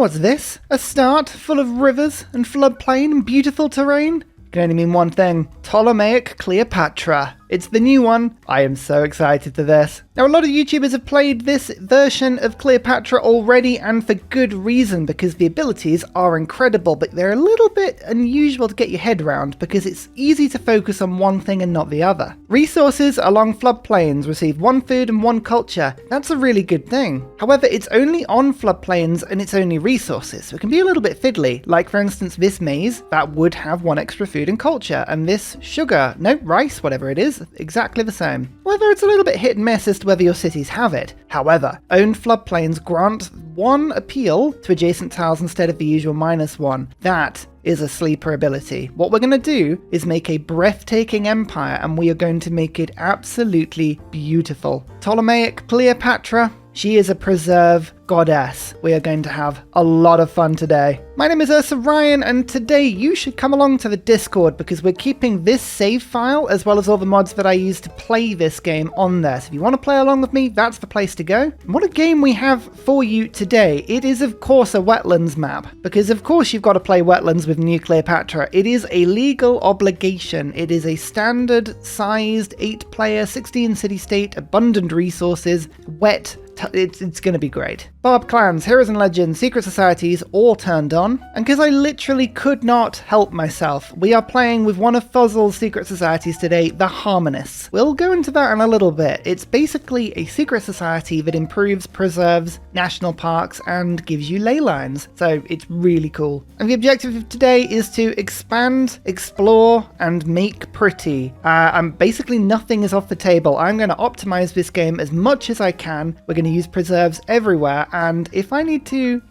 What's this? A start full of rivers and floodplain and beautiful terrain? Can only mean one thing: Ptolemaic Cleopatra. It's the new one. I am so excited for this. Now, a lot of YouTubers have played this version of Cleopatra already, and for good reason, because the abilities are incredible, but they're a little bit unusual to get your head around because it's easy to focus on one thing and not the other. Resources along floodplains receive 1 food and 1 culture. That's a really good thing. However, it's only on floodplains and it's only resources, so it can be a little bit fiddly. Like, for instance, this maize, that would have 1 extra food and culture, and this sugar, no, rice, whatever it is, exactly the same. However, it's a little bit hit and miss as to whether your cities have it. However, owned floodplains grant 1 appeal to adjacent tiles instead of the usual -1. That is a sleeper ability. What we're going to do is make a breathtaking empire, and we are going to make it absolutely beautiful. Ptolemaic Cleopatra, she is a preserve goddess. We are going to have a lot of fun today. My name is Ursa Ryan, and today you should come along to the Discord because we're keeping this save file as well as all the mods that I use to play this game on there. So if you want to play along with me, that's the place to go. And what a game we have for you today. It is of course a wetlands map, because of course you've got to play wetlands with New Cleopatra. It is a legal obligation. It is a standard sized 8-player, 16 city-state, abundant resources, wet. It's going to be great. Barb clans, heroes and legends, secret societies, all turned on. And because I literally could not help myself, we are playing with one of Fuzzle's secret societies today, the Harmonists. We'll go into that in a little bit. It's basically a secret society that improves, preserves national parks, and gives you ley lines. So it's really cool. And the objective of today is to expand, explore, and make pretty. And basically nothing is off the table. I'm going to optimize this game as much as I can. We're going to use preserves everywhere, and if I need to,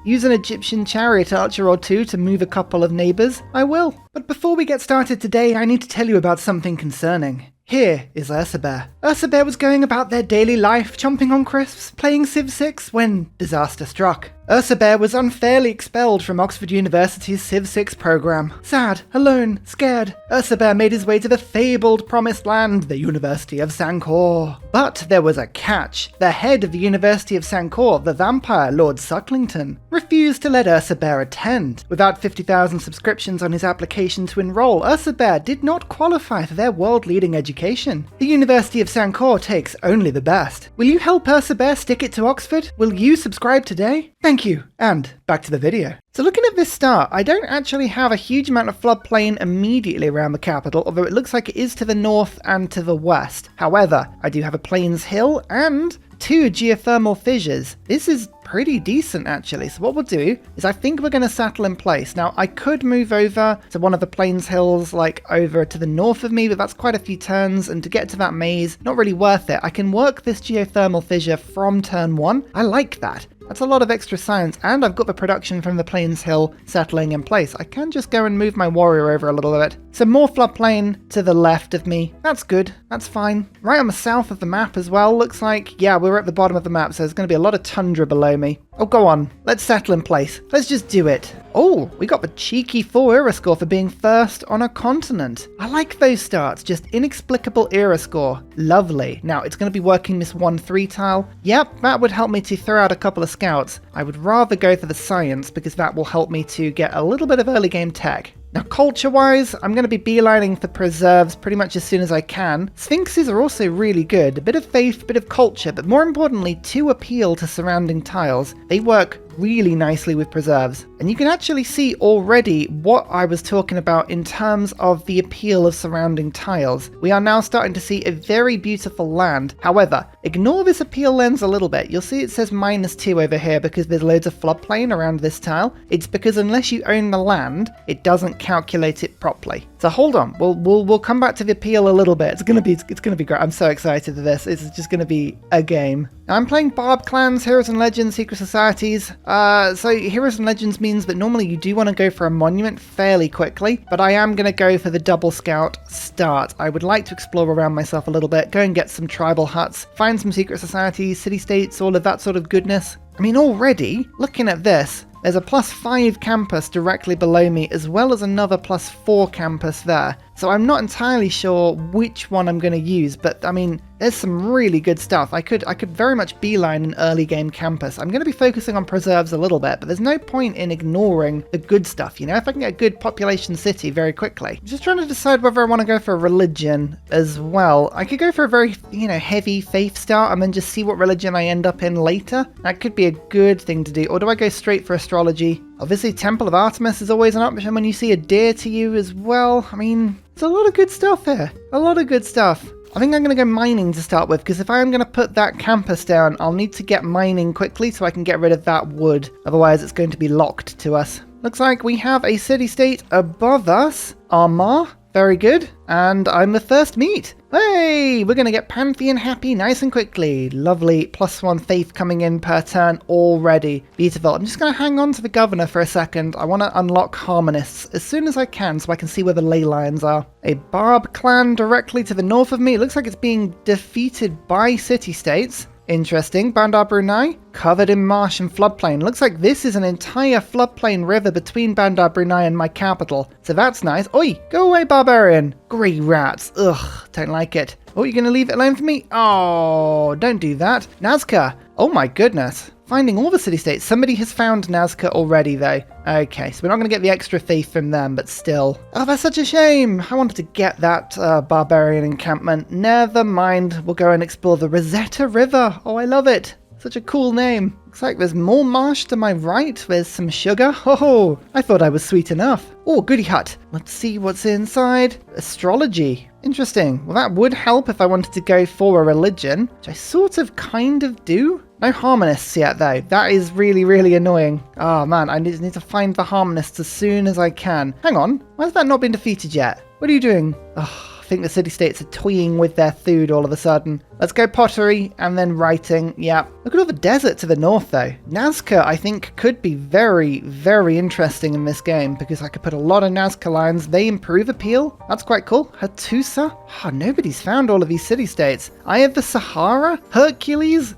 use an Egyptian chariot archer or 2 to move a couple of neighbours, I will. But before we get started today, I need to tell you about something concerning. Here is Ursa Bear. Ursa Bear was going about their daily life, chomping on crisps, playing Civ 6, when disaster struck. Ursa Bear was unfairly expelled from Oxford University's Civ 6 program. Sad, alone, scared, Ursa Bear made his way to the fabled promised land, the University of Sancor. But there was a catch. The head of the University of Sancor, the vampire Lord Sucklington, refused to let Ursa Bear attend. Without 50,000 subscriptions on his application to enroll, Ursa Bear did not qualify for their world-leading education. The University of Sancor takes only the best. Will you help Ursa Bear stick it to Oxford? Will you subscribe today? Thank you, and back to the video. So looking at this start, I don't actually have a huge amount of floodplain immediately around the capital, although it looks like it is to the north and to the west. However, I do have a plains hill and 2 geothermal fissures. This is pretty decent actually. So what we'll do is I think we're going to settle in place. Now I could move over to one of the plains hills like over to the north of me, but that's quite a few turns, and to get to that maze, not really worth it. I can work this geothermal fissure from turn 1. I like that. That's a lot of extra science, and I've got the production from the Plains Hill settling in place. I can just go and move my warrior over a little bit. So more floodplain to the left of me. That's good. That's fine. Right on the south of the map as well. Looks like, yeah, we're at the bottom of the map, so there's going to be a lot of tundra below me. Oh, go on. Let's settle in place. Let's just do it. Oh, we got the cheeky 4 era score for being first on a continent. I like those starts. Just inexplicable era score. Lovely. Now, it's going to be working this 1-3 tile. Yep, that would help me to throw out a couple of scouts. I would rather go for the science because that will help me to get a little bit of early game tech. Now, culture-wise, I'm going to be beelining for preserves pretty much as soon as I can. Sphinxes are also really good. A bit of faith, a bit of culture, but more importantly, 2 appeal to surrounding tiles. They work really nicely with preserves. And you can actually see already what I was talking about in terms of the appeal of surrounding tiles. We are now starting to see a very beautiful land. However, ignore this appeal lens a little bit. You'll see it says -2 over here because there's loads of floodplain around this tile. It's because unless you own the land, it doesn't calculate it properly. So hold on, we'll come back to the appeal a little bit. It's gonna be great. I'm so excited for this. It's just gonna be a game. Now, I'm playing Barb clans, heroes and legends, secret societies. So heroes and legends means that normally you do want to go for a monument fairly quickly, but I am going to go for the double scout start. I would like to explore around myself a little bit, go and get some tribal huts, find some secret societies, city-states, all of that sort of goodness. I mean, already, looking at this, There's a +5 campus directly below me, as well as another +4 campus there. So I'm not entirely sure which one I'm going to use, but I mean, there's some really good stuff. I could very much beeline an early game campus. I'm going to be focusing on preserves a little bit, but there's no point in ignoring the good stuff, you know? If I can get a good population city very quickly. I'm just trying to decide whether I want to go for a religion as well. I could go for a very, heavy faith start and then just see what religion I end up in later. That could be a good thing to do. Or do I go straight for astrology? Obviously, Temple of Artemis is always an option when you see a deer to you as well. I mean, there's a lot of good stuff here. A lot of good stuff. I think I'm going to go mining to start with, because if I am going to put that campus down, I'll need to get mining quickly so I can get rid of that wood. Otherwise, it's going to be locked to us. Looks like we have a city-state above us. Armagh. Very good. And I'm the first meet. Hey, we're going to get Pantheon happy nice and quickly. Lovely. +1 faith coming in per turn already. Beautiful. I'm just going to hang on to the governor for a second. I want to unlock harmonists as soon as I can so I can see where the ley lines are. A Barb clan directly to the north of me. It looks like it's being defeated by city-states. Interesting. Bandar Brunei, covered in marsh and floodplain. Looks like this is an entire floodplain river between Bandar Brunei and my capital. So that's nice. Oi, go away, barbarian. Grey rats. Ugh, don't like it. Oh, you're going to leave it alone for me? Oh, don't do that. Nazca. Oh my goodness. Finding all the city-states. Somebody has found Nazca already, though. Okay, so we're not going to get the extra faith from them, but still. Oh, that's such a shame. I wanted to get that barbarian encampment. Never mind. We'll go and explore the Rosetta River. Oh, I love it. Such a cool name. Looks like there's more marsh to my right. There's some sugar. Oh, I thought I was sweet enough. Oh, goody hut. Let's see what's inside. Astrology. Interesting. Well, that would help if I wanted to go for a religion, which I sort of kind of do. No harmonists yet, though. That is really, really annoying. Oh, man, I need to find the harmonists as soon as I can. Hang on. Why has that not been defeated yet? What are you doing? Oh, I think the city-states are toying with their food all of a sudden. Let's go pottery and then writing. Yeah. Look at all the desert to the north, though. Nazca, I think, could be very, very interesting in this game because I could put a lot of Nazca lines. They improve appeal. That's quite cool. Hattusa. Oh, nobody's found all of these city-states. I have the Sahara. Hercules.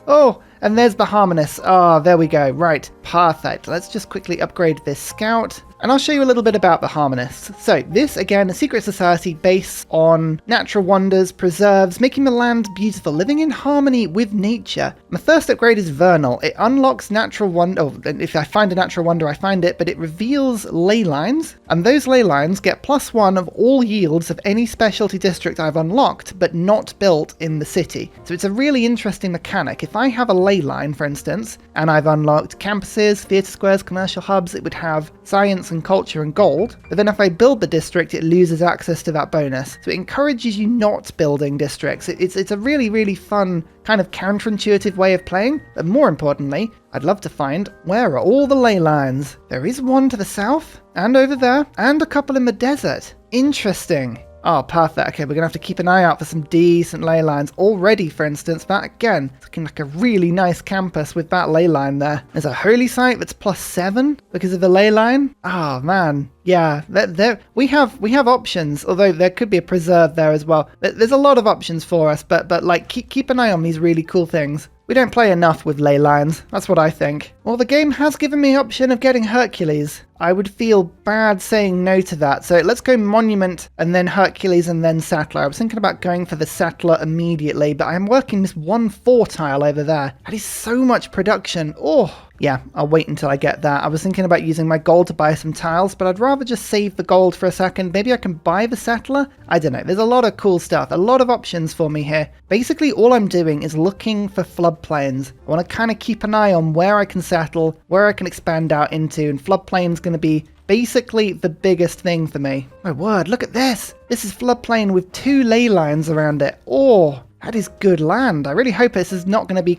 Oh, and there's the harmonists. Ah, there we go. Right, perfect. Let's just quickly upgrade this scout. And I'll show you a little bit about the harmonists. So this, again, a secret society based on natural wonders, preserves, making the land beautiful, living in harmony with nature. My first upgrade is vernal. It unlocks natural wonder. Oh, if I find a natural wonder, I find it, but it reveals ley lines. And those ley lines get +1 of all yields of any specialty district I've unlocked, but not built in the city. So it's a really interesting mechanic. If I have a ley line, for instance, and I've unlocked campuses, theatre squares, commercial hubs, it would have science and culture and gold, but then if I build the district, it loses access to that bonus. So it encourages you not building districts. It's a really, really fun kind of counterintuitive way of playing, but more importantly, I'd love to find where are all the ley lines. There is one to the south, and over there, and a couple in the desert. Interesting. Oh, perfect. Okay, we're going to have to keep an eye out for some decent ley lines. Already, for instance, that again, it's looking like a really nice campus with that ley line there. There's a holy site that's +7 because of the ley line. Oh, man. Yeah, we have options, although there could be a preserve there as well. There's a lot of options for us, but like keep an eye on these really cool things. We don't play enough with ley lines, that's what I think. Well, the game has given me the option of getting Hercules. I would feel bad saying no to that, so let's go Monument and then Hercules and then Settler. I was thinking about going for the Settler immediately, but I'm working this 1-4 tile over there. That is so much production. Oh, yeah, I'll wait until I get that. I was thinking about using my gold to buy some tiles, but I'd rather just save the gold for a second. Maybe I can buy the Settler? I don't know. There's a lot of cool stuff, a lot of options for me here. Basically, all I'm doing is looking for floodplains. I want to kind of keep an eye on where I can settle, where I can expand out into, and floodplain's going to be basically the biggest thing for me. My word, look at this. This is floodplain with 2 ley lines around it. Oh, that is good land. I really hope this is not going to be,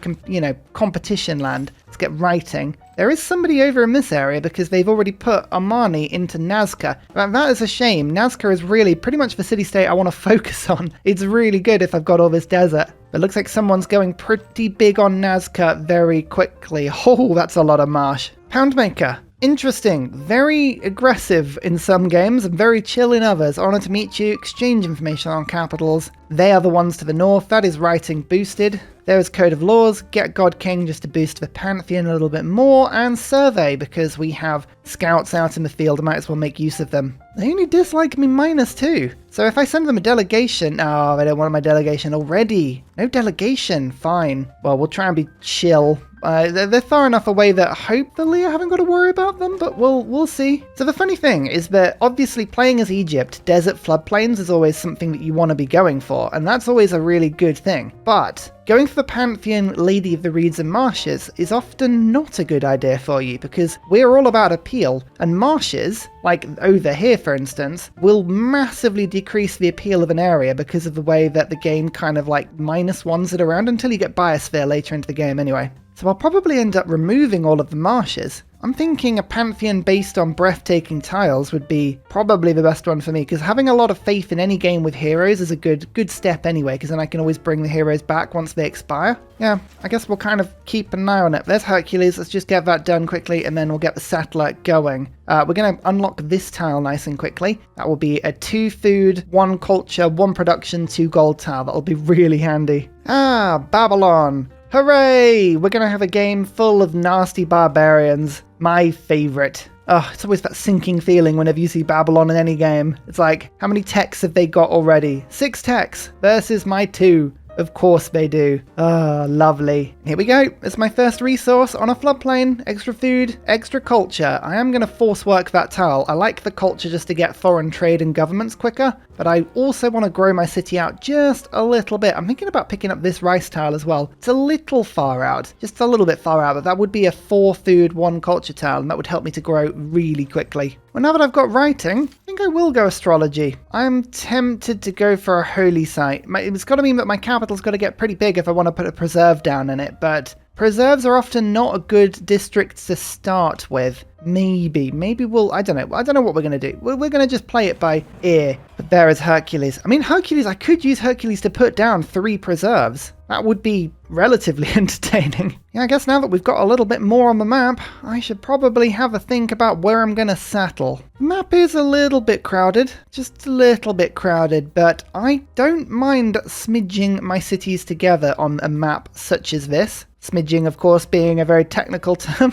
competition land. Let's get writing. There is somebody over in this area because they've already put Armani into Nazca. That is a shame. Nazca is really pretty much the city-state I want to focus on. It's really good if I've got all this desert. But it looks like someone's going pretty big on Nazca very quickly. Oh, that's a lot of marsh. Poundmaker. Interesting. Very aggressive in some games and very chill in others. Honor to meet you. Exchange information on capitals. They are the ones to the north. That is writing boosted. There is Code of Laws, Get God King just to boost the Pantheon a little bit more, and Survey because we have scouts out in the field. I might as well make use of them. They only dislike me -2. So if I send them a delegation... Oh, they don't want my delegation already. No delegation. Fine. Well, we'll try and be chill. They're far enough away that hopefully I haven't got to worry about them, but we'll see. So the funny thing is that obviously playing as Egypt, desert floodplains is always something that you want to be going for, and that's always a really good thing. But going for the Pantheon Lady of the Reeds and Marshes is often not a good idea for you, because we're all about appeal, and marshes, like over here for instance, will massively decrease the appeal of an area because of the way that the game kind of like -1s it around until you get Biosphere later into the game anyway. So I'll probably end up removing all of the marshes. I'm thinking a Pantheon based on breathtaking tiles would be probably the best one for me, because having a lot of faith in any game with heroes is a good step anyway, because then I can always bring the heroes back once they expire. Yeah, I guess we'll kind of keep an eye on it. There's Hercules, let's just get that done quickly, and then we'll get the satellite going. We're going to unlock this tile nice and quickly. That will be a 2 food, 1 culture, 1 production, 2 gold tile. That'll be really handy. Babylon! Hooray! We're going to have a game full of nasty barbarians. My favourite. Oh, it's always that sinking feeling whenever you see Babylon in any game. It's like, how many techs have they got already? 6 techs versus my 2. Of course they do. Oh, lovely. Here we go. It's my first resource on a floodplain. Extra food, extra culture. I am going to force work that tile. I like the culture just to get foreign trade and governments quicker, but I also want to grow my city out just a little bit. I'm thinking about picking up this rice tile as well. It's a little far out, just a little bit far out, but that would be a 4 food, 1 culture tile, and that would help me to grow really quickly. Well, now that I've got writing, I think I will go astrology. I'm tempted to go for a holy site. It's got to mean that my capital's got to get pretty big if I want to put a preserve down in it, but preserves are often not a good district to start with. Maybe we'll, I don't know what we're going to do. We're going to just play it by ear. But there is Hercules. I mean, Hercules, I could use Hercules to put down 3 preserves. That would be relatively entertaining. Yeah, I guess now that we've got a little bit more on the map, I should probably have a think about where I'm going to settle. The map is a little bit crowded, just a little bit crowded, but I don't mind smidging my cities together on a map such as this. Smidging, of course, being a very technical term.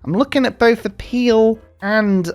I'm looking at both appeal and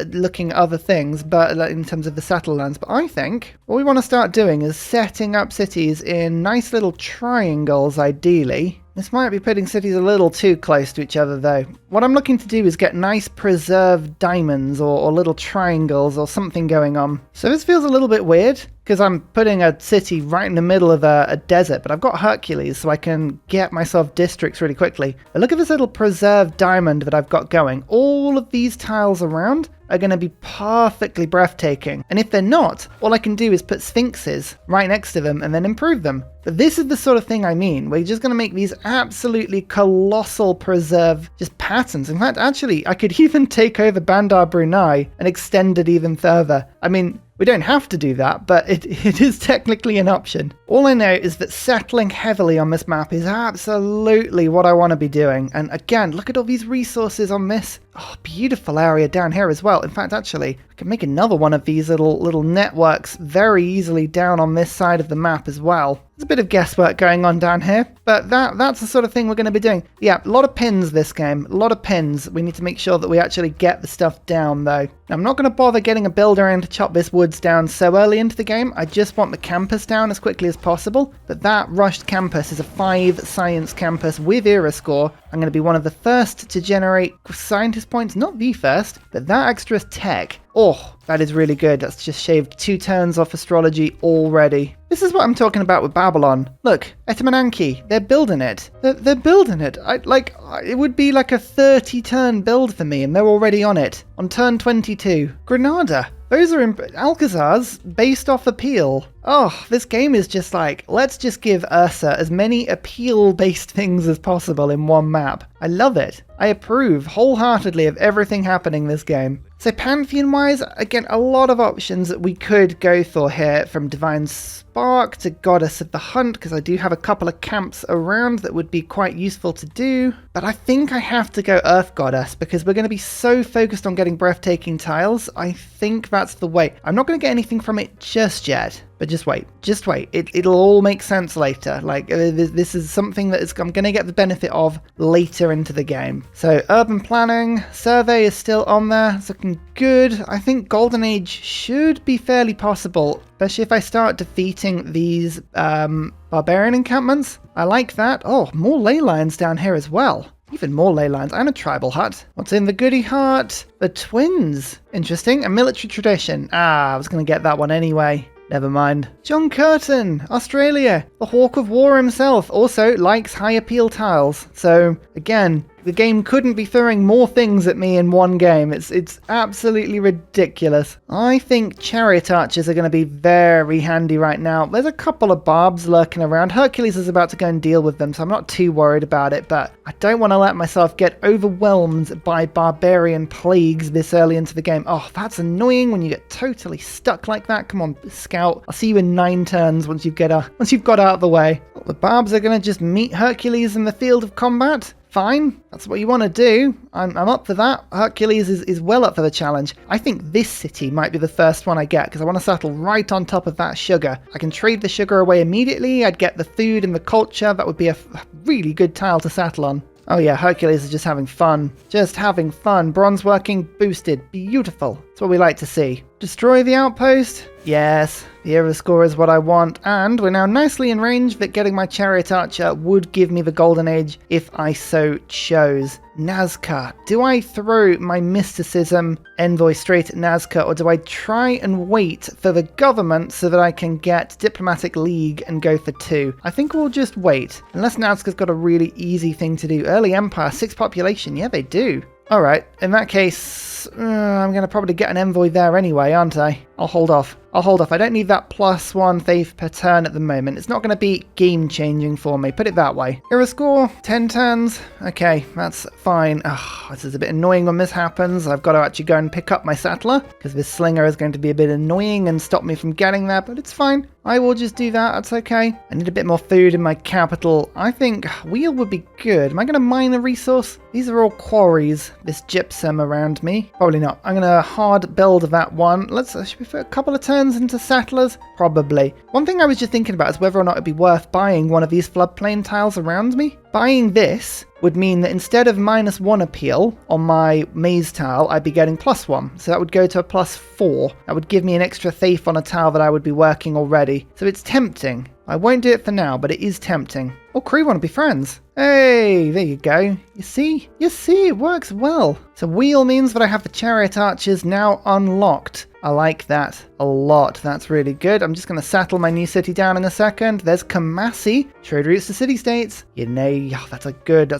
looking at other things, but in terms of the settle lands. But I think what we want to start doing is setting up cities in nice little triangles, ideally. This might be putting cities a little too close to each other, though. What I'm looking to do is get nice preserved diamonds or little triangles or something going on. So this feels a little bit weird, because I'm putting a city right in the middle of a desert, but I've got Hercules, so I can get myself districts really quickly. But look at this little preserved diamond that I've got going. All of these tiles around are going to be perfectly breathtaking. And if they're not, all I can do is put sphinxes right next to them and then improve them. But this is the sort of thing I mean. We're just going to make these absolutely colossal preserve just patterns. In fact, actually, I could even take over Bandar Brunei and extend it even further. I mean, we don't have to do that, but it is technically an option. All I know is that settling heavily on this map is absolutely what I want to be doing. And again, look at all these resources on this. Oh, beautiful area down here as well. In fact, actually, I can make another one of these little networks very easily down on this side of the map as well. There's a bit of guesswork going on down here, but that's the sort of thing we're going to be doing. Yeah, a lot of pins this game, a lot of pins. We need to make sure that we actually get the stuff down, though. Now, I'm not going to bother getting a builder in to chop this woods down so early into the game. I just want the campus down as quickly as possible, but that rushed campus is a 5 science campus with era score. I'm going to be one of the first to generate scientist points, not the first, but that extra tech. Oh, that is really good. That's just shaved 2 turns off astrology already. This is what I'm talking about with Babylon. Look, Etamananki, they're building it. They're building it. It would be like a 30-turn build for me, and they're already on it. On turn 22. Granada. Those are Alcazar's based off appeal. Oh, this game is just like, let's just give Ursa as many appeal-based things as possible in one map. I love it. I approve wholeheartedly of everything happening this game. So Pantheon-wise, again, a lot of options that we could go for here, from Divine Spark to Goddess of the Hunt, because I do have a couple of camps around that would be quite useful to do. But I think I have to go Earth Goddess, because we're going to be so focused on getting breathtaking tiles. I think that's the way. I'm not going to get anything from it just yet. But just wait. Just wait. It'll all make sense later. Like, this is something that I'm going to get the benefit of later into the game. So, urban planning, survey is still on there. It's looking good. I think Golden Age should be fairly possible, especially if I start defeating these barbarian encampments. I like that. Oh, more ley lines down here as well. Even more ley lines and a tribal hut. What's in the goody heart? The twins. Interesting. A military tradition. I was going to get that one anyway. Never mind. John Curtin, Australia. The Hawk of War himself also likes high appeal tiles. So, again, the game couldn't be throwing more things at me in one game. It's absolutely ridiculous. I think chariot archers are going to be very handy right now. There's a couple of barbs lurking around. Hercules is about to go and deal with them, so I'm not too worried about it, but I don't want to let myself get overwhelmed by barbarian plagues this early into the game. Oh, that's annoying when you get totally stuck like that. Come on, Scout. I'll see you in 9 turns once you've got out of the way. Well, the barbs are going to just meet Hercules in the field of combat. Fine, that's what you want to do. I'm up for that. Hercules is well up for the challenge. I think this city might be the first one I get because I want to settle right on top of that sugar. I can trade the sugar away immediately. I'd get the food and the culture. That would be a really good tile to settle on. Oh yeah, Hercules is just having fun. Just having fun. Bronze working boosted. Beautiful. That's what we like to see. Destroy the outpost? Yes. The era score is what I want, and we're now nicely in range that getting my chariot archer would give me the golden age if I so chose. Nazca. Do I throw my mysticism envoy straight at Nazca, or do I try and wait for the government so that I can get diplomatic league and go for 2? I think we'll just wait. Unless Nazca's got a really easy thing to do. Early empire, 6 population. Yeah, they do. Alright, in that case, I'm going to probably get an envoy there anyway, aren't I? I'll hold off. I don't need that +1 faith per turn at the moment. It's not going to be game-changing for me, put it that way. Era score, 10 turns. Okay, that's fine. This is a bit annoying when this happens. I've got to actually go and pick up my settler, because this slinger is going to be a bit annoying and stop me from getting there, but it's fine. I will just do that, that's okay. I need a bit more food in my capital. I think wheel would be good. Am I going to mine a resource? These are all quarries, this gypsum around me. Probably not. I'm going to hard build that one. Should we put a couple of turns into settlers? Probably. One thing I was just thinking about is whether or not it'd be worth buying one of these floodplain tiles around me. Buying this would mean that instead of -1 appeal on my maze tile, I'd be getting +1. So that would go to a +4. That would give me an extra faith on a tile that I would be working already. So it's tempting. I won't do it for now, but it is tempting. Oh, crew want to be friends. Hey, there you go. You see, it works well. So wheel means that I have the chariot archers now unlocked. I like that a lot. That's really good. I'm just going to settle my new city down in a second. There's Kamasi. Trade routes to city-states. That's a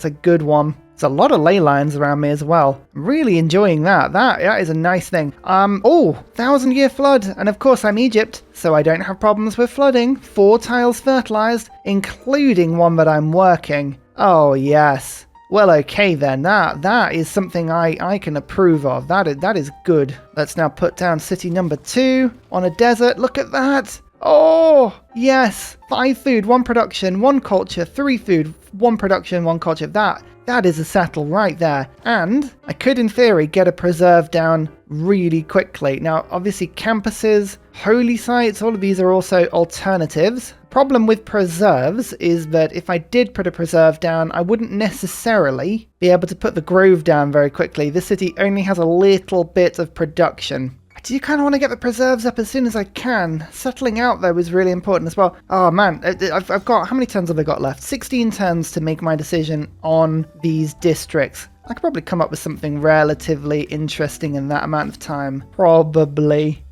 good one. There's a lot of ley lines around me as well. I'm really enjoying that. That is a nice thing. 1,000-year flood. And of course I'm Egypt, so I don't have problems with flooding. 4 tiles fertilized, including one that I'm working. Oh, yes. Well, okay then. That is something I can approve of. That is good. Let's now put down city number 2 on a desert. Look at that. Oh, yes. 5 food, 1 production, 1 culture, 3 food, 1 production, 1 culture. That is a settle right there. And I could, in theory, get a preserve down really quickly. Now, obviously, campuses, holy sites, all of these are also alternatives. Problem with preserves is that if I did put a preserve down, I wouldn't necessarily be able to put the grove down very quickly. This city only has a little bit of production. I do kind of want to get the preserves up as soon as I can. Settling out, though, is really important as well. Oh, man. I've got... How many turns have I got left? 16 turns to make my decision on these districts. I could probably come up with something relatively interesting in that amount of time. Probably.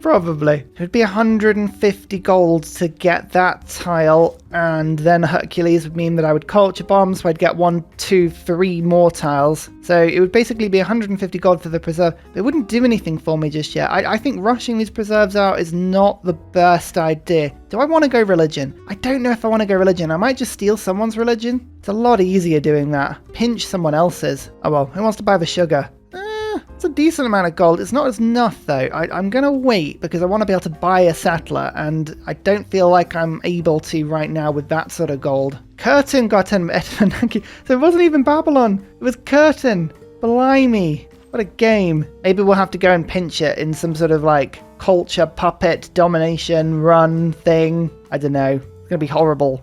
Probably. It would be 150 gold to get that tile, and then Hercules would mean that I would culture bomb, so I'd get 1, 2, 3 more tiles. So it would basically be 150 gold for the preserve. But it wouldn't do anything for me just yet. I think rushing these preserves out is not the best idea. Do I want to go religion? I don't know if I want to go religion. I might just steal someone's religion. It's a lot easier doing that. Pinch someone else's. Oh well, who wants to buy the sugar? It's a decent amount of gold. It's not enough though. I'm going to wait because I want to be able to buy a settler, and I don't feel like I'm able to right now with that sort of gold. Curtin got an Edmonaki. So it wasn't even Babylon. It was Curtin. Blimey. What a game. Maybe we'll have to go and pinch it in some sort of like culture puppet domination run thing. I don't know. It's going to be horrible.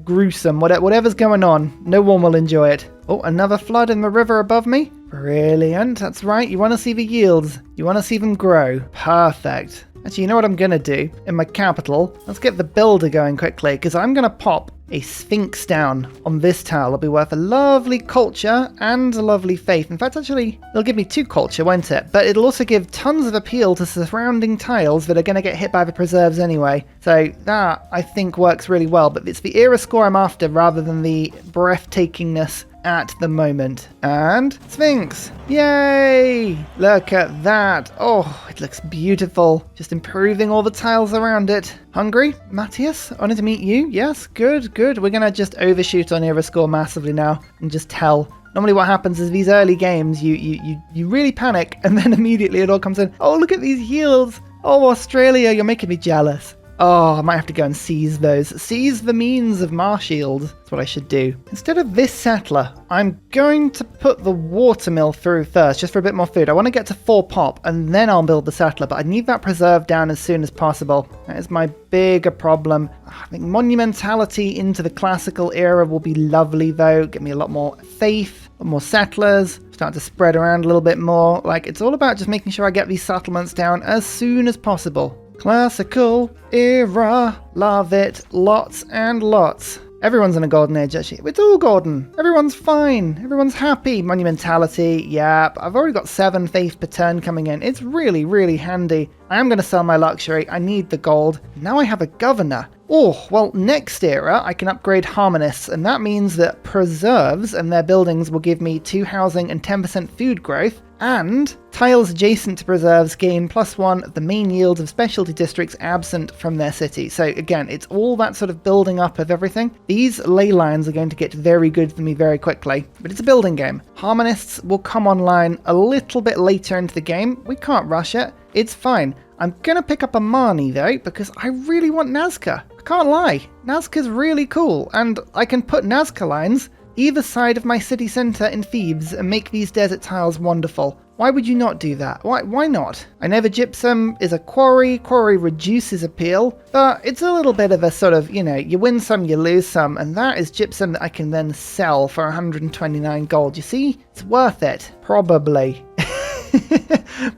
Gruesome. Whatever's going on. No one will enjoy it. Oh, another flood in the river above me. Brilliant. That's right. You want to see the yields. You want to see them grow. Perfect. Actually, you know what I'm going to do? In my capital, let's get the builder going quickly, because I'm going to pop a sphinx down on this tile. It'll be worth a lovely culture and a lovely faith. In fact, actually, it'll give me 2 culture, won't it? But it'll also give tons of appeal to surrounding tiles that are going to get hit by the preserves anyway. So that, I think, works really well. But it's the era score I'm after rather than the breathtakingness at the moment. And Sphinx. Yay! Look at that. Oh, it looks beautiful. Just improving all the tiles around it. Hungry? Matthias? Honored to meet you. Yes, good, good. We're going to just overshoot on era score massively now and just tell. Normally what happens is these early games, you really panic and then immediately it all comes in. Oh, look at these yields. Oh, Australia, you're making me jealous. Oh, I might have to go and seize those. Seize the means of Marshield. That's what I should do. Instead of this settler, I'm going to put the watermill through first, just for a bit more food. I want to get to 4 pop, and then I'll build the settler, but I need that preserve down as soon as possible. That is my bigger problem. I think monumentality into the classical era will be lovely, though. Get me a lot more faith, a lot more settlers. Start to spread around a little bit more. Like, it's all about just making sure I get these settlements down as soon as possible. Classical era, love it, lots and lots. Everyone's in a golden age, actually. It's all golden. Everyone's fine. Everyone's happy. Monumentality, yep. I've already got 7 faith per turn coming in. It's really, really handy. I am going to sell my luxury. I need the gold. Now I have a governor. Oh, well, next era, I can upgrade harmonists, and that means that preserves and their buildings will give me 2 housing and 10% food growth, and tiles adjacent to preserves gain +1 of the main yields of specialty districts absent from their city. So again, it's all that sort of building up of everything. These ley lines are going to get very good for me very quickly, but it's a building game. Harmonists will come online a little bit later into the game. We can't rush it. It's fine. I'm going to pick up a Marnie though, because I really want Nazca. I can't lie. Nazca's really cool, and I can put Nazca lines either side of my city centre in Thebes and make these desert tiles wonderful. Why would you not do that? Why not? I know the gypsum is a quarry. Quarry reduces appeal, but it's a little bit of a sort of, you know, you win some, you lose some, and that is gypsum that I can then sell for 129 gold. You see? It's worth it. Probably.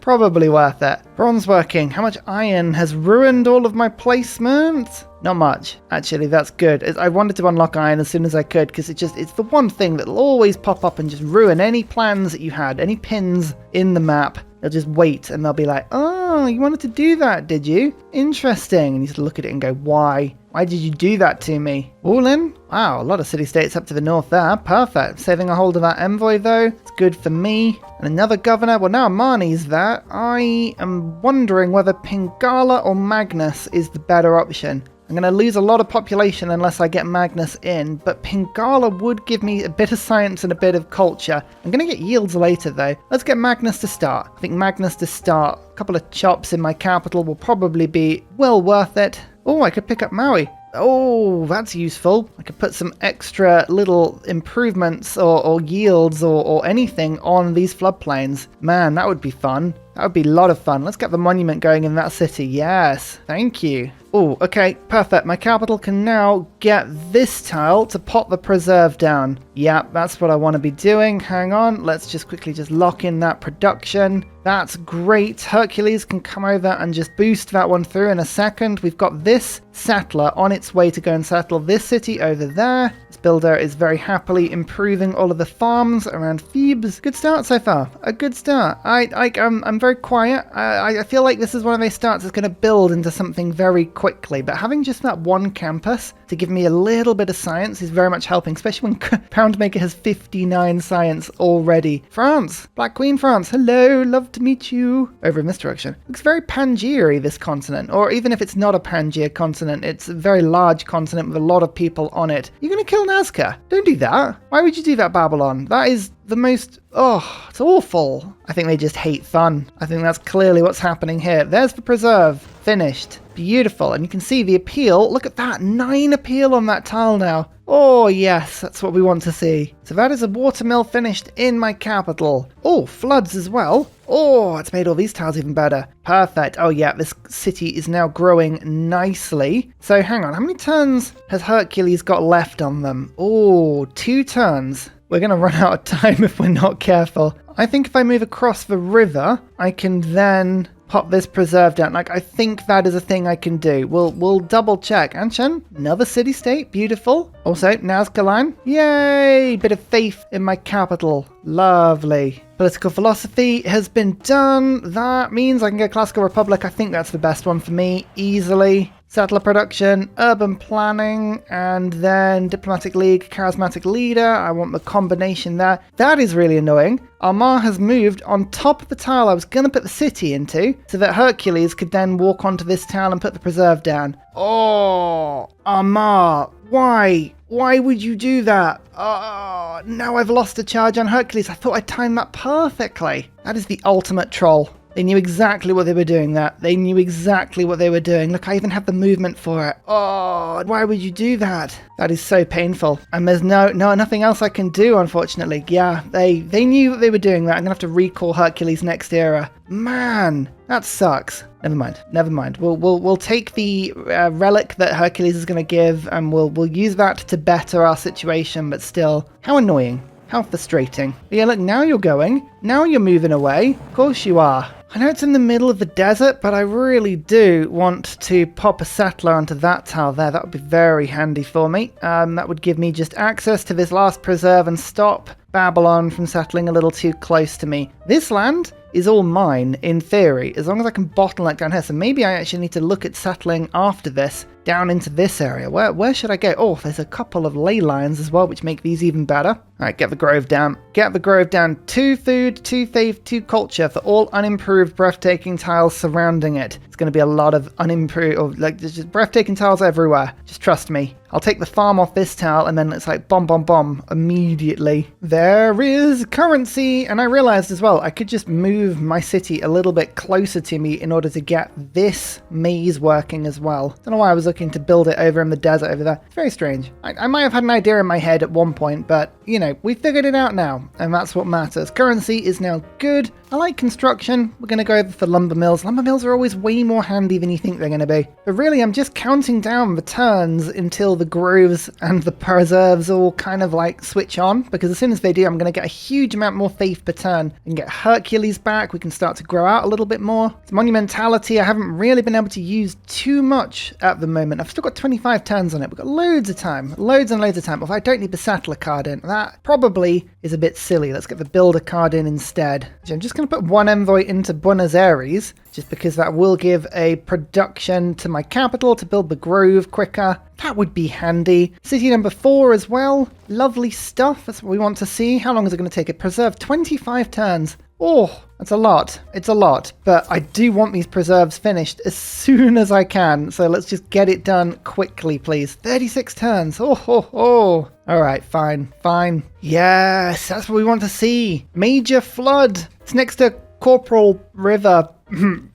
Probably worth it. Bronze working. How much iron has ruined all of my placement? Not much. Actually, that's good. I wanted to unlock iron as soon as I could because it's the one thing that'll always pop up and just ruin any plans that you had, any pins in the map. They'll just wait and they'll be like, oh, you wanted to do that, did you? Interesting. And you sort of look at it and go, why? Why did you do that to me? All in? Wow, a lot of city-states up to the north there. Perfect. Saving a hold of that envoy, though. It's good for me. And another governor. Well, now Marnie's there. I am wondering whether Pingala or Magnus is the better option. I'm going to lose a lot of population unless I get Magnus in, but Pingala would give me a bit of science and a bit of culture. I'm going to get yields later, though. Let's get Magnus to start. I think Magnus to start. A couple of chops in my capital will probably be well worth it. Oh, I could pick up Maui. Oh, that's useful. I could put some extra little improvements or yields or anything on these floodplains. Man, that would be fun. That would be a lot of fun. Let's get the monument going in that city. Yes, thank you. Oh, okay, perfect. My capital can now get this tile to pop the preserve down. Yep, that's what I want to be doing. Hang on, let's just quickly just lock in that production. That's great. Hercules can come over and just boost that one through in a second. We've got this settler on its way to go and settle this city over there. This builder is very happily improving all of the farms around Thebes. Good start so far. A good start. I'm very quiet. I feel like this is one of those starts that's going to build into something very quickly, but having just that one campus to give me a little bit of science is very much helping, especially when Poundmaker has 59 science already. France, Black Queen France, hello, love to meet you. Over in this direction. Looks very Pangaea, this continent, or even if it's not a Pangaea continent, it's a very large continent with a lot of people on it. You're going to kill Nazca. Don't do that. Why would you do that, Babylon? That is the most... Oh, it's awful. I think they just hate fun. I think that's clearly what's happening here. There's the preserve. Finished. Beautiful. And you can see the appeal. Look at that. 9 appeal on that tile now. Oh, yes. That's what we want to see. So that is a watermill finished in my capital. Oh, floods as well. Oh, it's made all these tiles even better. Perfect. Oh, yeah. This city is now growing nicely. So hang on. How many turns has Hercules got left on them? Oh, 2 turns. We're going to run out of time if we're not careful. I think if I move across the river, I can then pop this preserve down. Like, I think that is a thing I can do. We'll double check. Anshan, another city-state. Beautiful. Also, Nazca line. Yay! Bit of faith in my capital. Lovely. Political philosophy has been done. That means I can get Classical Republic. I think that's the best one for me. Easily. Settler production, urban planning, and then diplomatic league, charismatic leader. I want the combination there. That is really annoying. Armar has moved on top of the tile I was going to put the city into, so that Hercules could then walk onto this tile and put the preserve down. Oh, Armar, why? Why would you do that? Oh, now I've lost a charge on Hercules. I thought I timed that perfectly. That is the ultimate troll. They knew exactly what they were doing that. They knew exactly what they were doing. Look, I even have the movement for it. Oh, why would you do that? That is so painful. And there's nothing else I can do, unfortunately. Yeah, they knew that they were doing that. I'm going to have to recall Hercules next era. Man, that sucks. Never mind. We'll take the relic that Hercules is going to give, and we'll use that to better our situation, but still, how annoying. How frustrating. But yeah, look, now you're going. Now you're moving away. Of course you are. I know it's in the middle of the desert, but I really do want to pop a settler onto that tile there. That would be very handy for me. That would give me just access to this last preserve and stop Babylon from settling a little too close to me. This land is all mine, in theory, as long as I can bottleneck down here. So maybe I actually need to look at settling after this down into this area. Where should I go? Oh, there's a couple of ley lines as well, which make these even better. All right, get the grove down. Get the grove down. 2 food, 2 faith, 2 culture for all unimproved, breathtaking tiles surrounding it. It's going to be a lot of unimproved, or like there's just breathtaking tiles everywhere. Just trust me. I'll take the farm off this tile, and then it's like bomb, bomb, bomb immediately. There is currency, and I realized as well I could just move my city a little bit closer to me in order to get this maze working as well. Don't know why I was looking to build it over in the desert over there. It's very strange. I might have had an idea in my head at one point, but you know, we figured it out now, and that's what matters. Currency is now good. I like construction. We're going to go over for lumber mills. Lumber mills are always way more handy than you think they're going to be. But really, I'm just counting down the turns until the groves and the preserves all kind of like switch on, because as soon as they do, I'm going to get a huge amount more faith per turn and get Hercules back. We can start to grow out a little bit more. It's monumentality. I haven't really been able to use too much at the moment. I've still got 25 turns on it. We've got loads of time, loads and loads of time. If I don't need the settler card in, that probably is a bit silly. Let's get the builder card in instead. So I'm just going to put 1 envoy into Buenos Aires, just because that will give a production to my capital to build the grove quicker. That would be handy. City number 4 as well. Lovely stuff. That's what we want to see. How long is it going to take? It preserve 25 turns. Oh, that's a lot. It's a lot. But I do want these preserves finished as soon as I can. So let's just get it done quickly, please. 36 turns. Oh. All right, fine. Yes, that's what we want to see. Major flood. It's next to Corporal River.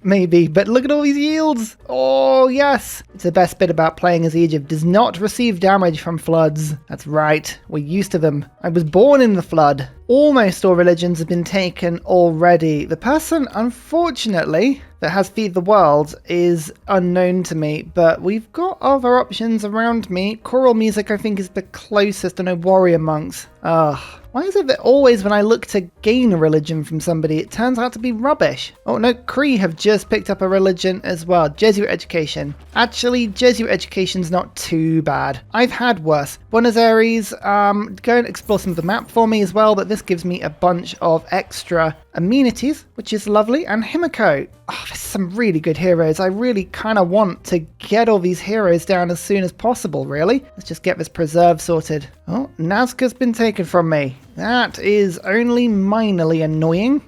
Maybe, but look at all these yields. Oh, yes. It's the best bit about playing as Egypt. Does not receive damage from floods. That's right. We're used to them. I was born in the flood. Almost all religions have been taken already. The person, unfortunately, that has Feed the World is unknown to me, but we've got other options around me. Choral music, I think, is the closest. I know warrior monks. Why is it that always when I look to gain a religion from somebody, it turns out to be rubbish? Oh no, Cree have just picked up a religion as well. Jesuit education. Actually, Jesuit education's not too bad. I've had worse. Buenos Aires, go and explore some of the map for me as well, but this gives me a bunch of extra amenities, which is lovely. And Himiko. Oh, there's some really good heroes. I really kind of want to get all these heroes down as soon as possible, really. Let's just get this preserve sorted. Oh, Nazca's been taken from me. That is only minorly annoying.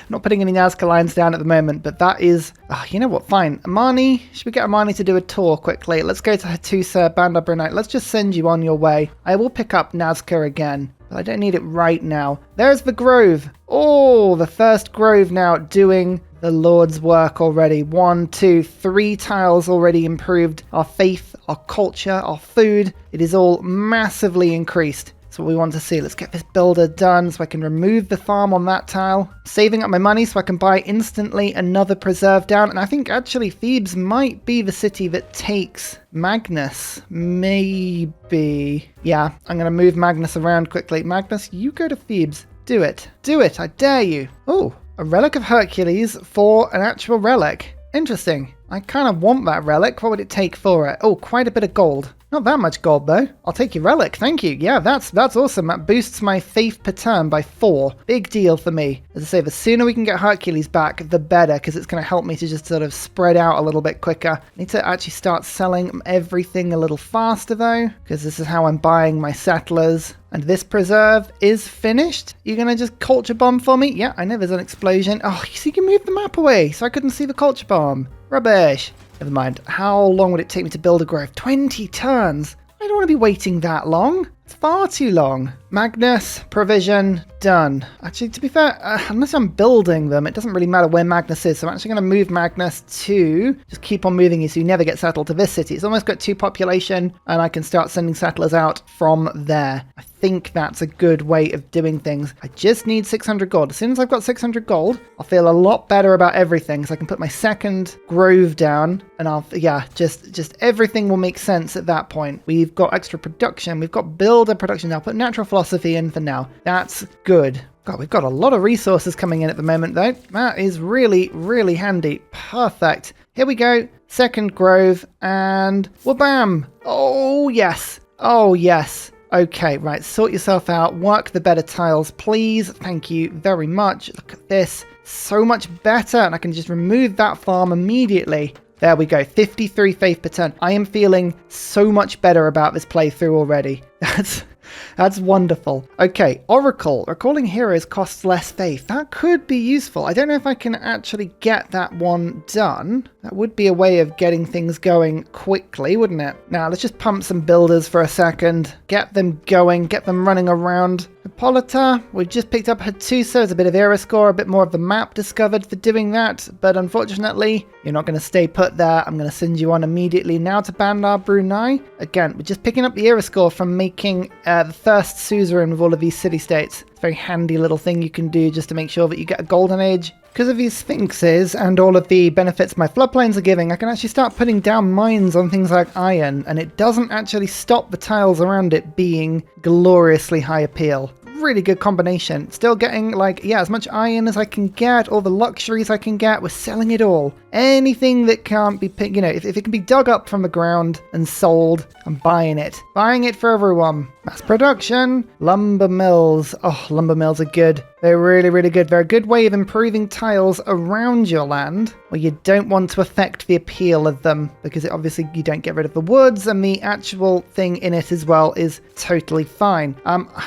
not putting any Nazca lines down at the moment, but that is... Oh, you know what? Fine. Amani, should we get Amani to do a tour quickly? Let's go to Hattusa, Bandar Brunei. Let's just send you on your way. I will pick up Nazca again, but I don't need it right now. There's the grove. Oh, the first grove now doing the Lord's work already. 1, 2, 3 tiles already improved. Our faith, our culture, our food. It is all massively increased. That's what we want to see. Let's get this builder done so I can remove the farm on that tile. Saving up my money so I can buy instantly another preserve down. And I think actually Thebes might be the city that takes Magnus. Maybe. Yeah, I'm going to move Magnus around quickly. Magnus, you go to Thebes. Do it. Do it. I dare you. Oh, a relic of Hercules for an actual relic. Interesting. I kind of want that relic. What would it take for it? Oh, quite a bit of gold. Not that much gold, though. I'll take your relic. Thank you. Yeah, that's awesome. That boosts my faith per turn by 4. Big deal for me. As I say, the sooner we can get Hercules back, the better, because it's going to help me to just sort of spread out a little bit quicker. I need to actually start selling everything a little faster, though, because this is how I'm buying my settlers. And this preserve is finished. You're going to just culture bomb for me? Yeah, I know there's an explosion. Oh, you see, you can move the map away, so I couldn't see the culture bomb. Rubbish. Never mind. How long would it take me to build a grove? 20 turns. I don't want to be waiting that long. It's far too long. Magnus, provision, done. Actually, to be fair, unless I'm building them, it doesn't really matter where Magnus is. So I'm actually going to move Magnus to just keep on moving you so you never get settled to this city. It's almost got 2 population and I can start sending settlers out from there. I think that's a good way of doing things. I just need 600 gold. As soon as I've got 600 gold, I'll feel a lot better about everything. So I can put my second grove down and just everything will make sense at that point. We've got extra production. We've got builder production now. Put natural philosophy in for now. That's good. God, we've got a lot of resources coming in at the moment, though. That is really, really handy. Perfect. Here we go. Second grove and wha-bam. Oh, yes. Oh, yes. Okay, right. Sort yourself out. Work the better tiles, please. Thank you very much. Look at this. So much better. And I can just remove that farm immediately. There we go. 53 faith per turn. I am feeling so much better about this playthrough already. That's wonderful. Okay, Oracle. Recalling heroes costs less faith. That could be useful. I don't know if I can actually get that one done. That would be a way of getting things going quickly, wouldn't it? Now, let's just pump some builders for a second. Get them going. Get them running around. Hippolyta, we've just picked up Hattusa. There's a bit of era score, a bit more of the map discovered for doing that. But unfortunately, you're not going to stay put there. I'm going to send you on immediately now to Bandar Brunei. Again, we're just picking up the era score from making the first suzerain with all of these city-states. It's a very handy little thing you can do just to make sure that you get a golden age. Because of these sphinxes and all of the benefits my floodplains are giving, I can actually start putting down mines on things like iron, and it doesn't actually stop the tiles around it being gloriously high appeal. Really good combination. Still getting as much iron as I can get, all the luxuries I can get. We're selling it all. Anything that can't be picked, if it can be dug up from the ground and sold, I'm buying it. Buying it for everyone. Mass production, lumber mills. Oh, lumber mills are good. They're really, really good. They're a good way of improving tiles around your land where you don't want to affect the appeal of them because obviously you don't get rid of the woods and the actual thing in it as well is totally fine.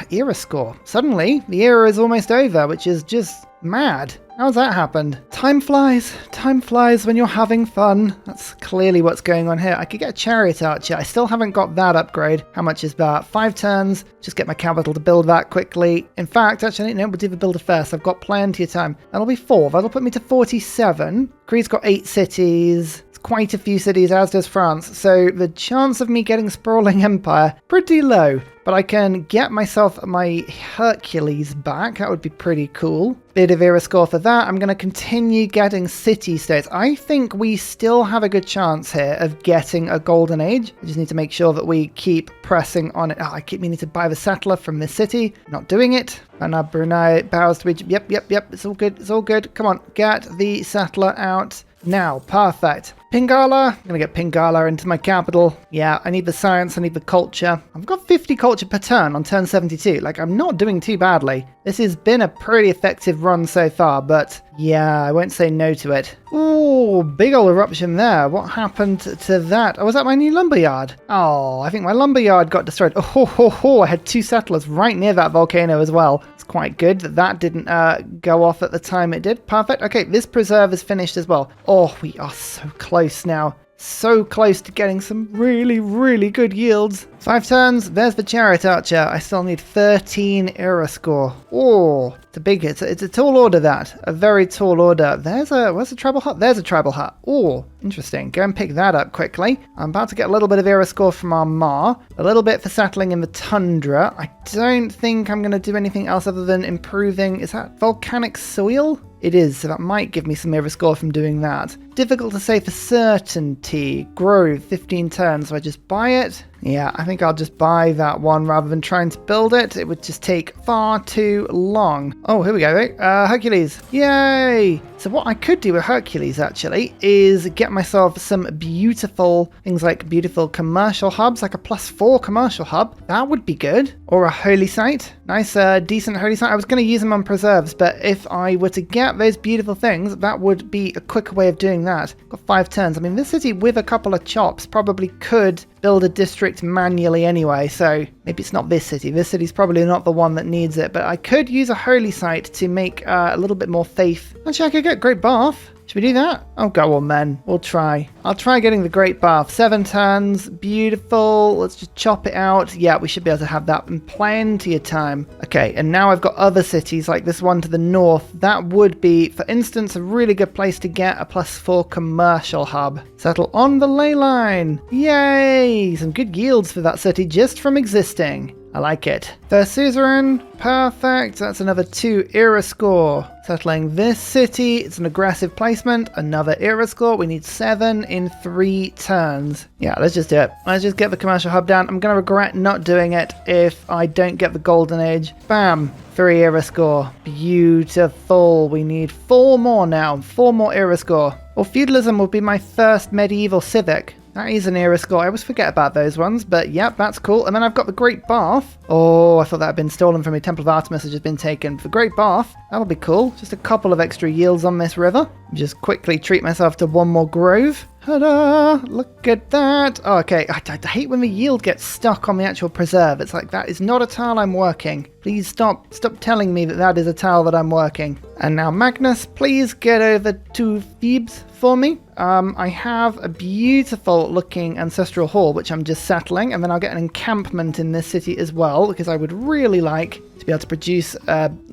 Era score. Suddenly, the era is almost over, which is just mad. How's that happened? Time flies. Time flies when you're having fun. That's clearly what's going on here. I could get a chariot archer. I still haven't got that upgrade. How much is that? 5 turns. Just get my capital to build that quickly. In fact, actually, no, we'll do the builder first. I've got plenty of time. That'll be 4. That'll put me to 47. Crete's got 8 cities. Quite a few cities, as does France, so the chance of me getting sprawling empire, pretty low. But I can get myself my Hercules back. That would be pretty cool. Bit of era score for that. I'm going to continue getting city-states. I think we still have a good chance here of getting a golden age. I just need to make sure that we keep pressing on it. I keep meaning to buy the settler from this city. Not doing it. And Brunei bows to Egypt. Yep. It's all good. It's all good. Come on, get the settler out. Now, perfect. Pingala. I'm gonna get Pingala into my capital. Yeah, I need the science, I need the culture. I've got 50 culture per turn on turn 72. Like, I'm not doing too badly. This has been a pretty effective run so far, but yeah, I won't say no to it. Ooh, big old eruption there. What happened to that? Oh, was that my new lumberyard? Oh, I think my lumberyard got destroyed. Oh, ho, ho, ho. I had 2 settlers right near that volcano as well. It's quite good that that didn't go off at the time it did. Perfect. Okay, this preserve is finished as well. Oh, we are so close now. So close to getting some really, really good yields. 5 turns, there's the chariot archer. I still need 13 era score. Oh, it's a tall order, that. A very tall order. Where's a tribal hut? There's a tribal hut. Oh, interesting. Go and pick that up quickly. I'm about to get a little bit of era score from our Ma. A little bit for settling in the Tundra. I don't think I'm going to do anything else other than improving. Is that volcanic soil? It is, so that might give me some era score from doing that. Difficult to say for certainty. Grove, 15 turns, so I just buy it? Yeah, I think I'll just buy that one rather than trying to build it. It would just take far too long. Oh, here we go. Hercules. Yay! So what I could do with Hercules, actually, is get myself some beautiful things like beautiful commercial hubs, like a +4 commercial hub. That would be good. Or a holy site. Nice, decent holy site. I was going to use them on preserves, but if I were to get those beautiful things, that would be a quicker way of doing that. Got 5 turns. I mean, this city with a couple of chops probably could build a district manually anyway, so maybe it's not this city. This city's probably not the one that needs it, but I could use a holy site to make a little bit more faith. Actually, I could get Great Bath. Should we do that? Oh, go on, then. We'll try. I'll try getting the Great Bath. 7 turns. Beautiful. Let's just chop it out. Yeah, we should be able to have that in plenty of time. Okay, and now I've got other cities like this one to the north. That would be, for instance, a really good place to get a +4 commercial hub. Settle on the Ley Line. Yay! Some good yields for that city just from existing. I like it. First suzerain, perfect. That's another 2 era score. Settling this city, it's an aggressive placement. Another era score. We need 7 in 3 turns. Yeah, let's just do it. Let's just get the commercial hub down. I'm going to regret not doing it if I don't get the golden age. Bam. 3 era score. Beautiful. We need 4 more now. 4 more era score. Well, feudalism will be my first medieval civic. That is an era score. I always forget about those ones, but yep, that's cool. And then I've got the Great Bath. Oh, I thought that had been stolen from me. Temple of Artemis has just been taken. For Great Bath, that'll be cool. Just a couple of extra yields on this river. Just quickly treat myself to 1 more grove. Ta-da! Look at that. Oh, okay. I hate when the yield gets stuck on the actual preserve. It's like, that is not a tile I'm working. Please stop telling me that that is a tile that I'm working. And now, Magnus, please get over to Thebes for me. I have a beautiful looking ancestral hall, which I'm just settling, and then I'll get an encampment in this city as well, because I would really like to be able to produce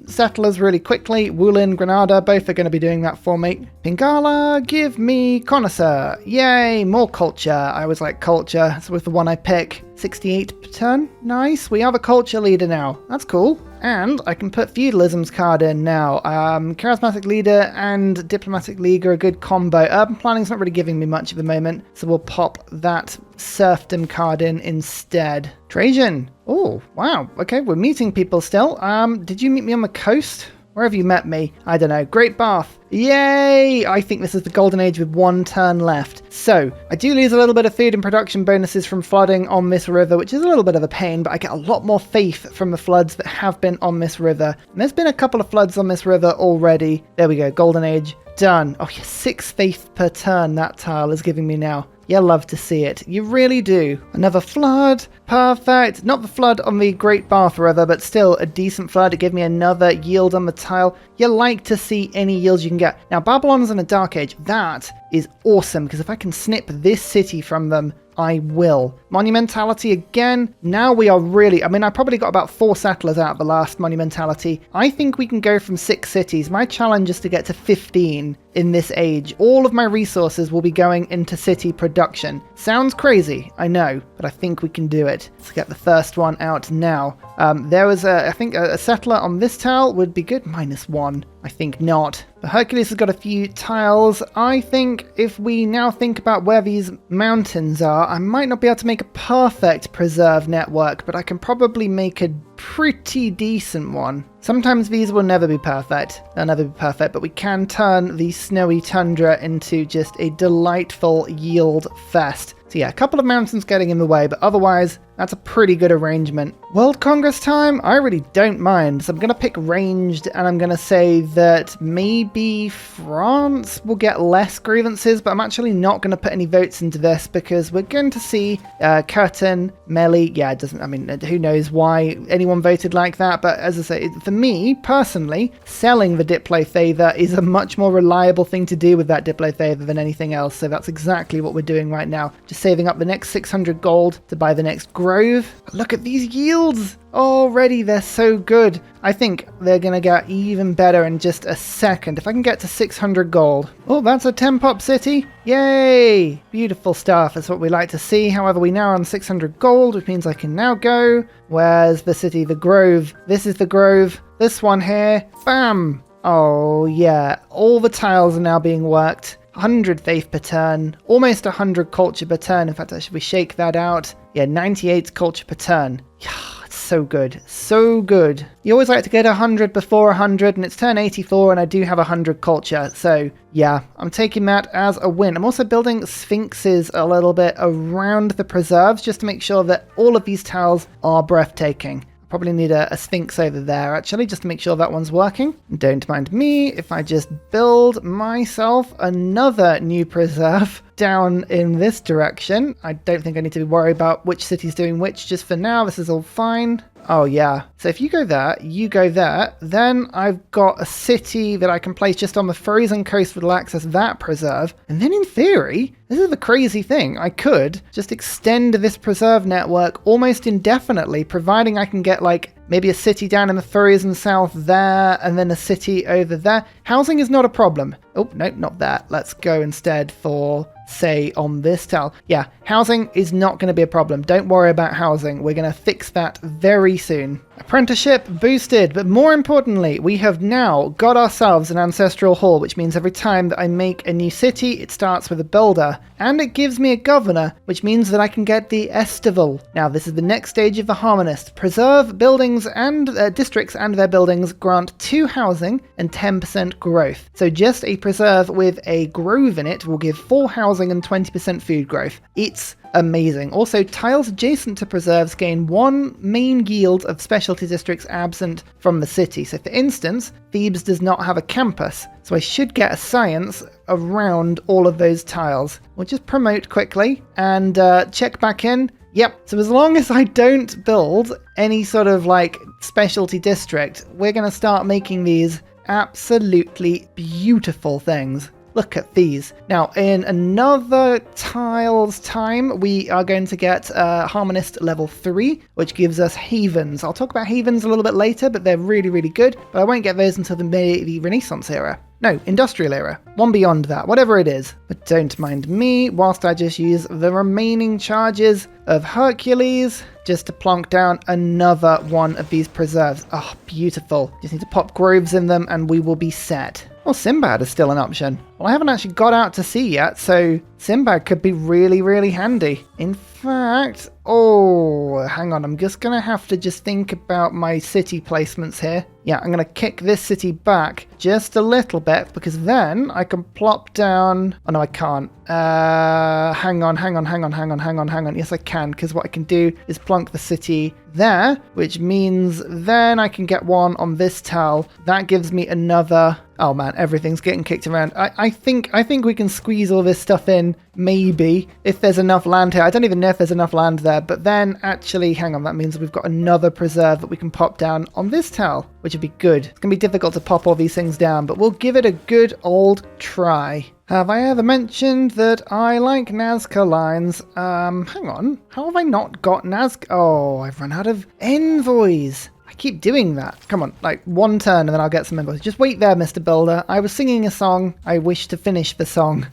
settlers really quickly. Wulin, Granada, both are going to be doing that for me. Pingala, give me connoisseur. Yay, more culture. I always like culture. That's with the one I pick. 68 per turn. Nice. We have a culture leader now. That's cool. And I can put feudalism's card in now. Charismatic leader and diplomatic league are a good combo. Urban planning's not really giving me much at the moment, so we'll pop that serfdom card in instead. Trajan. Oh, wow. Okay, we're meeting people still. Did you meet me on the coast? Where have you met me? I don't know. Great Bath. Yay! I think this is the golden age with 1 turn left. So, I do lose a little bit of food and production bonuses from flooding on this river, which is a little bit of a pain, but I get a lot more faith from the floods that have been on this river. And there's been a couple of floods on this river already. There we go. Golden age. Done. Oh, yeah, 6 faith per turn that tile is giving me now. You love to see it. You really do. Another flood. Perfect. Not the flood on the Great Bath River, but still a decent flood. It gave me another yield on the tile. You like to see any yields you can get. Now, Babylon's in a Dark Age. That is awesome, because if I can snip this city from them, I will. Monumentality again. Now we are really... I mean, I probably got about 4 settlers out of the last monumentality. I think we can go from 6 cities. My challenge is to get to 15 in this age. All of my resources will be going into city production. Sounds crazy, I know, but I think we can do it. Let's get the first one out now. There was, I think, a settler on this tile would be good. -1. I think not. But Hercules has got a few tiles. I think if we now think about where these mountains are, I might not be able to make a perfect preserve network, but I can probably make a pretty decent one. Sometimes these will never be perfect. They'll never be perfect, but we can turn the snowy tundra into just a delightful yield fest. So yeah, a couple of mountains getting in the way, but otherwise, that's a pretty good arrangement. World Congress time? I really don't mind. So I'm going to pick ranged, and I'm going to say that maybe France will get less grievances, but I'm actually not going to put any votes into this because we're going to see Curtin, Melly. Yeah, it doesn't, I mean, who knows why anyone voted like that, but as I say, for me, personally, selling the Diplothather is a much more reliable thing to do with that Diplothather than anything else, so that's exactly what we're doing right now. Just saving up the next 600 gold to buy the next grove. Look at these yields! Already they're so good. I think they're going to get even better in just a second. If I can get to 600 gold. Oh, that's a 10-pop city. Yay! Beautiful stuff. That's what we like to see. However, we now are on 600 gold, which means I can now go. Where's the city? The grove. This is the grove. This one here. Bam! Oh, yeah. All the tiles are now being worked. 100 faith per turn, almost 100 culture per turn. In fact, actually, we shake that out. Yeah, 98 culture per turn. Yeah, it's so good. So good. You always like to get 100 before 100, and it's turn 84, and I do have 100 culture. So, yeah, I'm taking that as a win. I'm also building sphinxes a little bit around the preserves, just to make sure that all of these tiles are breathtaking. Probably need a sphinx over there, actually, just to make sure that one's working. Don't mind me if I just build myself another new preserve down in this direction. I don't think I need to be worried about which city's doing which. Just for now, this is all fine. Oh, yeah. So if you go there, then I've got a city that I can place just on the frozen coast that will access that preserve. And then in theory, this is the crazy thing, I could just extend this preserve network almost indefinitely, providing I can get like maybe a city down in the frozen south there, and then a city over there. Housing is not a problem. Oh, no, not that. Let's go instead for, say, on this tile. Yeah, housing is not going to be a problem. Don't worry about housing. We're going to fix that very soon. Apprenticeship boosted, but more importantly, we have now got ourselves an ancestral hall, which means every time that I make a new city, it starts with a builder, and it gives me a governor, which means that I can get the Estival. Now, this is the next stage of the Harmonist. Preserve buildings and districts and their buildings grant 2 housing and 10% growth. So just a preserve with a grove in it will give 4 housing and 20% food growth. It's amazing. Also, tiles adjacent to preserves gain 1 main yield of specialty districts absent from the city. So for instance, Thebes does not have a campus, so I should get a science around all of those tiles. We'll just promote quickly and check back in. Yep, so as long as I don't build any sort of like specialty district, we're going to start making these absolutely beautiful things. Look at these. Now, in another tile's time, we are going to get Harmonist level 3, which gives us havens. I'll talk about havens a little bit later, but they're really, really good. But I won't get those until the Renaissance era. No, Industrial era. One beyond that, whatever it is. But don't mind me, whilst I just use the remaining charges of Hercules just to plonk down another one of these preserves. Oh, beautiful. Just need to pop groves in them and we will be set. Well, Sinbad is still an option. Well, I haven't actually got out to sea yet, so Sinbad could be really, really handy. In fact, oh, hang on, I'm just going to have to just think about my city placements here. Yeah, I'm going to kick this city back just a little bit, because then I can plop down... Oh, no, I can't. Hang on. Yes, I can, because what I can do is plonk the city there, which means then I can get one on this tile. That gives me another... Oh man, everything's getting kicked around. I think we can squeeze all this stuff in, maybe, if there's enough land here. I don't even know if there's enough land there, but then actually, hang on, that means we've got another preserve that we can pop down on this tile, which would be good. It's going to be difficult to pop all these things down, but we'll give it a good old try. Have I ever mentioned that I like Nazca lines? Hang on, how have I not got Nazca? Oh, I've run out of envoys. I keep doing that. Come on, like one turn and then I'll get some envoys. Just wait there, Mr. Builder. I was singing a song. I wish to finish the song.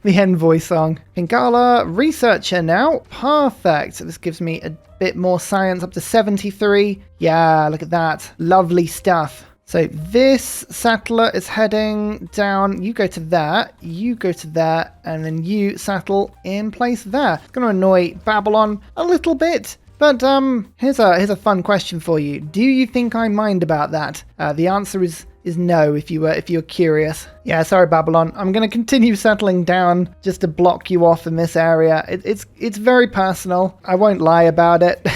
The envoy song. Pingala researcher now. Perfect. So this gives me a bit more science, up to 73. Yeah, look at that. Lovely stuff. So this settler is heading down. You go to that, you go to that, and then you settle in place there. It's going to annoy Babylon a little bit, But here's a fun question for you. Do you think I mind about that? The answer is no, if you're curious. Yeah, sorry Babylon. I'm going to continue settling down just to block you off in this area. It's very personal. I won't lie about it.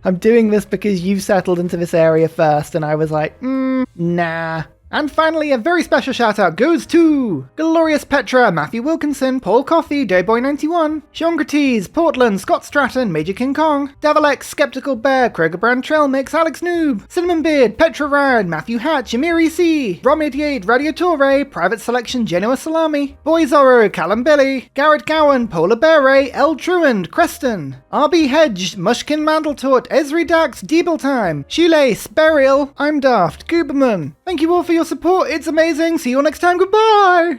I'm doing this because you've settled into this area first, and I was like, nah. And finally, a very special shout out goes to Glorious Petra, Matthew Wilkinson, Paul Coffey, Dayboy91, Seangrates, Portland, Scott Stratton, Major King Kong, Davalex, Skeptical Bear, Kroger Brand Trail Mix, Alex Noob, Cinnamon Beard, Petra Rad, Matthew Hatch, Amiri C, Rom88, Radiatore, Private Selection, Genoa Salami, Boy Zorro, Callum Billy, Garrett Gowan, Polar Bear Ray, L. Truand, Creston, RB Hedge, Mushkin Mandeltort, Esri Dax, Deeble Time, Shoelace, Burial, I'm Daft, Gooberman. Thank you all for your support. It's amazing. See you all next time. Goodbye.